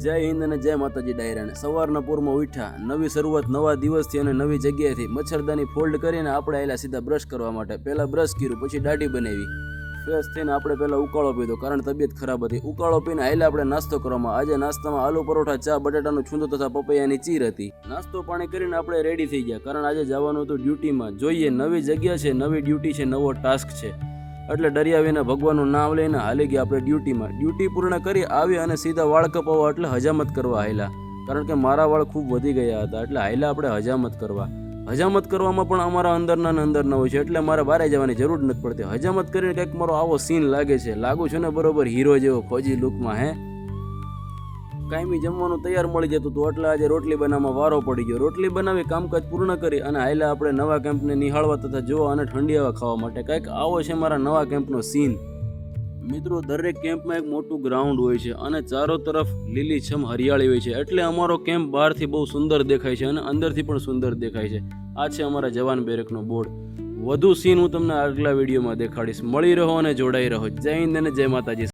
જય હિન્દ અને જય માતાજી ડાયરાને સવારના પૂરમાં ઉઠ્યા, નવી શરૂઆત નવા દિવસથી અને નવી જગ્યાએથી મચ્છરદાની ફોલ્ડ કરીને આપણે આવેલા સીધા બ્રશ કરવા માટે. પહેલાં બ્રશ કર્યું, પછી દાઢી બનાવી, ફ્રેશ થઈને આપણે પહેલાં ઉકાળો પીધો કારણ તબિયત ખરાબ હતી. ઉકાળો પીને આયલા આપણે નાસ્તો કરવામાં. આજે નાસ્તામાં આલુ પરોઠા, ચા, બટાટાનું છૂંદો તથા પપૈયાની ચીર હતી. નાસ્તો પાણી કરીને આપણે રેડી થઈ ગયા કારણ આજે જવાનું હતું ડ્યુટીમાં. જોઈએ, નવી જગ્યા છે, નવી ડ્યુટી છે, નવો ટાસ્ક છે, એટલે ડર્યા વિના ભગવાનનું નામ લઈને હાલી ગયા આપણે ડ્યુટીમાં. ડ્યુટી પૂર્ણ કરી આવી અને સીધા વાળ કપાવવા એટલે હજામત કરવા હાયલા, કારણ કે મારા વાળ ખૂબ વધી ગયા હતા એટલે હાયલા આપણે હજામત કરવા. હજામત કરવામાં પણ અમારા અંદરના હોય છે એટલે મારે બહાર જવાની જરૂર નથી પડતી. હજામત કરીને કંઈક મારો આવો સીન લાગે છે, લાગુ છું ને બરોબર હીરો જેવો ફોજી લુકમાં. કાયમી જમવાનું તૈયાર મળી જતું હતું એટલે આજે રોટલી બનાવવામાં વારો પડી ગયો. રોટલી બનાવી કામકાજ પૂર્ણ કરી અને હાયલા આપણે નવા કેમ્પને નિહાળવા તથા જોવા અને ઠંડી હવા ખાવા માટે. કંઈક આવો છે મારા નવા કેમ્પનો સીન. મિત્રો, દરેક કેમ્પમાં એક મોટું ગ્રાઉન્ડ હોય છે અને ચારો તરફ લીલીછમ હરિયાળી હોય છે એટલે અમારો કેમ્પ બહારથી બહુ સુંદર દેખાય છે અને અંદરથી પણ સુંદર દેખાય છે. આ છે અમારા જવાન બેરેકનો બોર્ડ. વધુ સીન હું તમને આગલા વિડીયોમાં દેખાડીશ. મળી રહો અને જોડાઈ રહો. જય હિન્દ અને જય માતાજી.